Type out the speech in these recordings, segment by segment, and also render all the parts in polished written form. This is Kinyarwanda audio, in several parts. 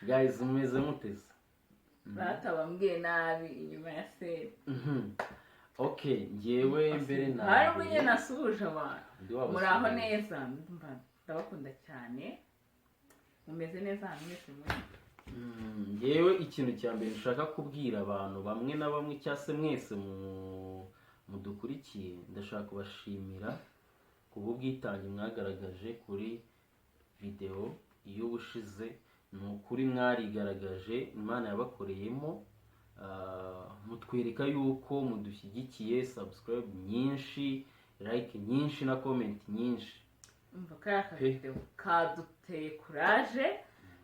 Guys, umeze muteze? Batabambwiye nabi inyuma ya seri. Okay, ngewe mbere nawe. Hari ubwo nasuje abantu. Muraho neza, ndabakunda cyane. Mumeze neza hano mwese muri. Ngewe ikintu cya mbere nshaka kubwira abantu bamwe na bamwe cyase mwese mudukurikiye, ndashaka kubashimira kubw'ubwitange mwagaragaje kuri video y'ubushize. Nukuri mwarigaragaje, Imana yabakoreyemo, mutwereka yuko mudushyigikiye, subscribe nyinshi, like nyinshi na comment nyinshi. Umva kaya video kaduteye courage,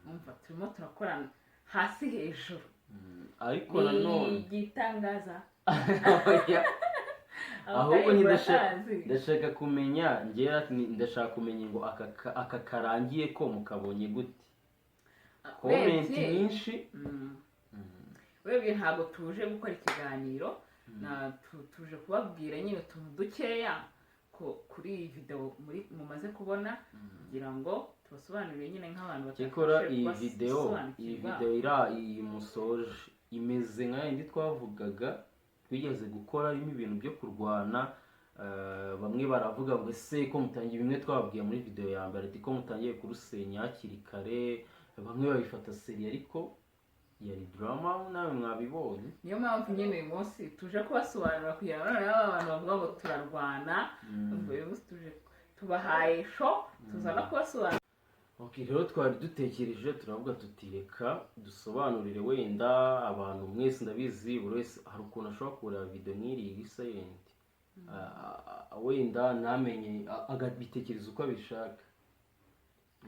umva turimo turakorana hasi hejuru. Ariko nanone gitangaza. Ahubwo ndashaka kumenya, ndashaka kumenya ngo aka karangiye ko mukabonye gute? Comment nyinshi. Webwe ntabwo tuje gukora ikiganiro, tuje kubabwira nyine utuntu dukeya kuri iyi video mumaze kubona, kugira ngo tubasobanurire nyine nk'abantu bakora iyi video iyi musoje imeze nka yindi twavugaga twigeze gukora irimo ibintu byo kurwana. Bamwe baravuga ngo ese ko mutangiye bimwe twababwiye muri video ya mbere ati ko mutangiye kurusenya hakiri kare, bamwe babifata seri ariko yari drama nawe mwabibonye. Niyo mpamvu nyine uyu munsi tuje kubasobanurira kugira ngo abantu bavuga ngo turarwana, tuje tubahaye show tuzana kubasobanurira. Okay, rero twari dutekereje turavuga tutireka dusobanurire wenda abantu mwese ndabizi buri wese hari ukuntu ashobora kureba video nk'iri iri silent, wenda namenye agabitekereza uko abishaka.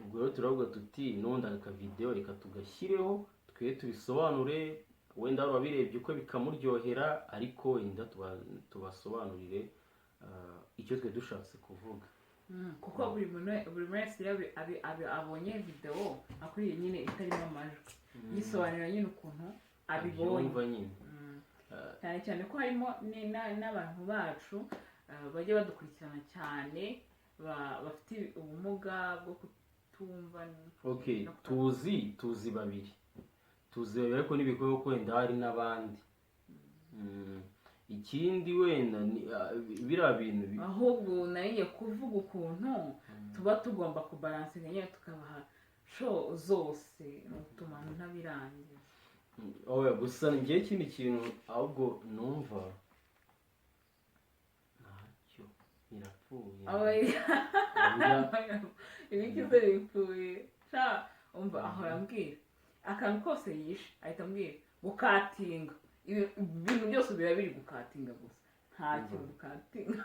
Ubwo rero turavuga tuti nonda aka video reka tugashyireho twe tubisobanure, wenda wabirebye uko bikamuryohera, ariko wenda tubasobanurire icyo twe dushatse kuvuga. Kuko buri wese abonye video akuriye nyine itarimo amajwi, yisobanura nyine ukuntu abibonye. Cyane cyane ko harimo n'abantu bacu bajye badukurikirana cyane bafite ubumuga bwo kutumva. Okay, tuzi babiri ariko n'ibikorwa ko wenda hari n'abandi. Ikindi wenda bira bintu ahubwo nayiye kuvuga ukuntu tuba tugomba kubalansinga nyine tukabaha show zose n'utuma ntabirangiye. Oya gusa ngiye ikindi kintu ahubwo numva ntacyo birapfuye. Ibikize bipfuye umva ahora ambwira akantu kose yishe ahita ambwira gukatinga. Ibintu byose biba biri gukatinga gusa, nta kintu dukatinga,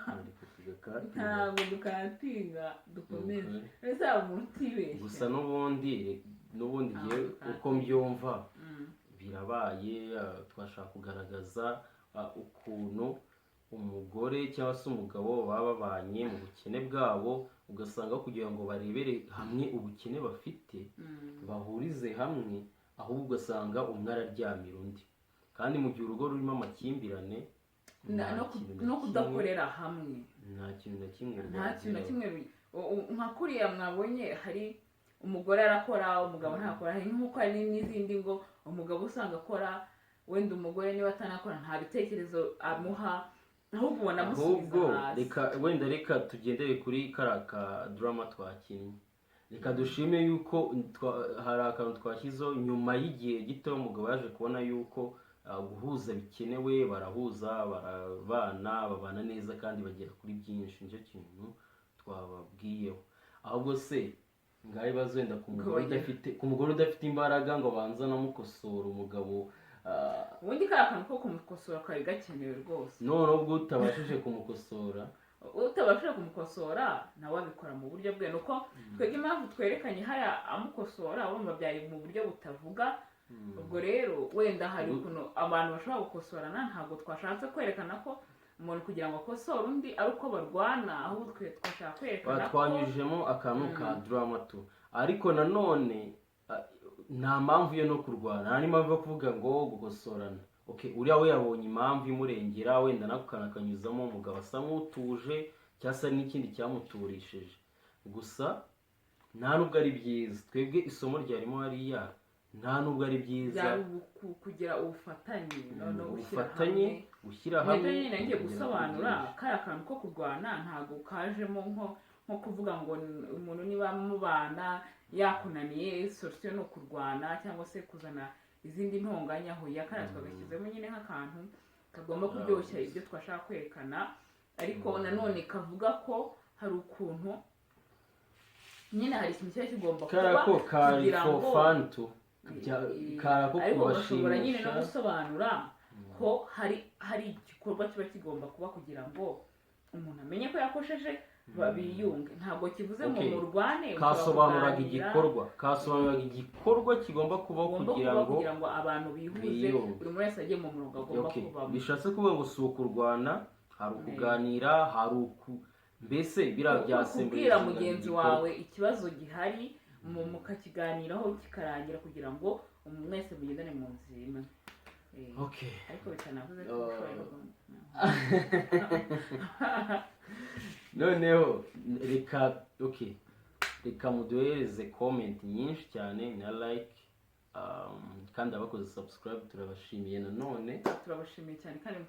ntabwo dukatinga dukomeze. Ese umuntu utibeshye gusa n'ubundi giye uko mbyumva birabaye. Twashaka kugaragaza ukuntu umugore cyangwa se umugabo baba babanye mu bukene bwabo, ugasanga kugira ngo barebere hamwe ubukene bafite bahurize hamwe, ahubwo ugasanga umwe araryamira undi, kandi mu gihe urugo rurimo amakimbirane no kudakorera hamwe nta kintu na kimwe nka kuriya mwabonye hari umugore arakora umugabo ntakora. Hari nk'uko hari n'izindi ngo umugabo usanga akora wenda umugore niba atanakora nta bitekerezo amuha, ahubwo ubona amusubiza hasi. Reka tugendere kuri karaka drama twakinnye. Reka dushime yuko hari akantu twashyizeho nyuma y'igihe gito umugabo yaje kubona yuko guhuza bikenewe, barahuza babana neza kandi bagera kuri byinshi. Nicyo kintu twababwiyeho. Ahubwo se ngaho bazo wenda ku mugore udafite imbaraga ngo banza namukosora umugabo. Ubundi kari akantu ko kumukosora kari gakenewe rwose. None ubwo utabashije kumukosora nawe abikora mu buryo bwe. Nuko twebwe impamvu twerekanye haya amukosora urumva byari mu buryo butavuga. Ubwo rero wenda hari ukuntu abantu bashobora gukosorana, ntabwo twashatse kwerekana ko umuntu kugira ngo akosore undi ari uko barwana ahubwo twe twashaka kwerekana ko twanyujijemo akantu ka drama tu ariko nanone nta mpamvu yo no kurwana nta n'impamvu yo kuvuga ngo gukosorana okay uriya we yabonye impamvu imurengera wenda nako kanakanyuzamo umugabo asa nk'utuje cyangwa n'ikindi cyamuturishije gusa nta nubwo ari byiza twebwe isomo ryarimo hariya nta nubwo ari byiza kugira ubufatanye ubufatanye gushyira hamwe nyine ngiye gusobanura kaya kantu ko kurwana ntabwo kajemo nko kuvuga ngo umuntu niba mubana yakunaniye solution no kurwana cyangwa se kuzana izindi ntonganya aho yakara twagashyizemo nyine nk'akantu kagomba kuryoshya ibyo twashaka kwerekana ariko nanone kavuga ko hari ukuntu nyine hari ikintu cyari kigomba kuba kugira ngo ariko bashobora nyine no gusobanura ko hari igikorwa kiba kigomba kuba kugira ngo umuntu amenye ko yakosheje biyunge ntabwo kivuze ngo murwane kasobanuraga igikorwa kigomba kuba kugira ngo abantu bihuze buri wese ajye mu murongo agomba kubamo bishatse kuvuga ngo si ukurwana hari ukuganira hari mbese biriya kubwira mugenzi wawe ikibazo gihari mukakiganiraho kikarangira kugira ngo mwese mugendane mu nzira imwe ariko bitanavuze ko noneho reka muduhereze comment nyinshi cyane na like kandi abakoze subscribe turabashimiye nanone turabashimiye cyane kandi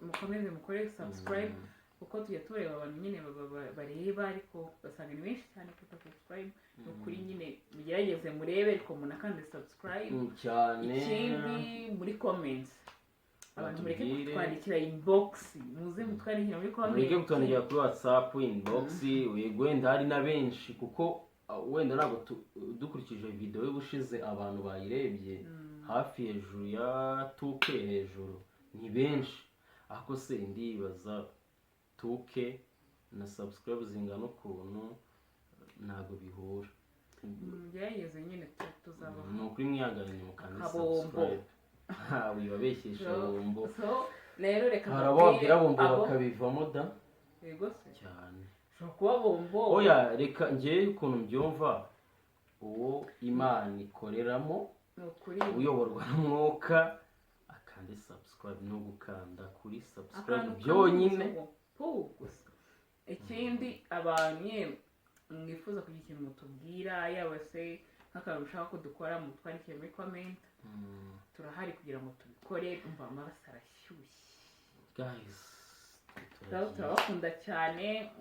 mukomeze mukore subscribe kuko tujya tureba abantu nyine bareba ariko basanga ni benshi cyane kuko subscribe ukuri nyine mugerageze murebe ariko munakande subscribe cyane ikindi muri comments abantu mureke kutwandikira inbox muze mutwandikira muri comments mureke kutwandikira kuri WhatsApp inbox wenda hari na benshi kuko wenda ntabwo dukurikije video y'ubushize abantu bayirebye hafi hejuru ya 2K hejuru ni benshi ako se ndibaza 2K na subscribe zingana ukuntu ntabwo bihura gerageze nyine tuzaba ni ukuri mwihagaranye mukanda subscribe wibabeshyesha bombo rero reka harababwira bombo bakabivamo da yego se cyane ushobora kuba bombo oya reka njyewe ukuntu mbyumva uwo Imana ikoreramo uyoborwa n'umwuka akande subscribe no gukanda kuri subscribe byonyine ikindi abantu mwifuza kugira ikintu mutubwira yaba se nk'akantu ushaka ko dukora mutwandikire muri comment turahari kugira ngo tubikore umva amaraso arashyushye guys turabakunda cyane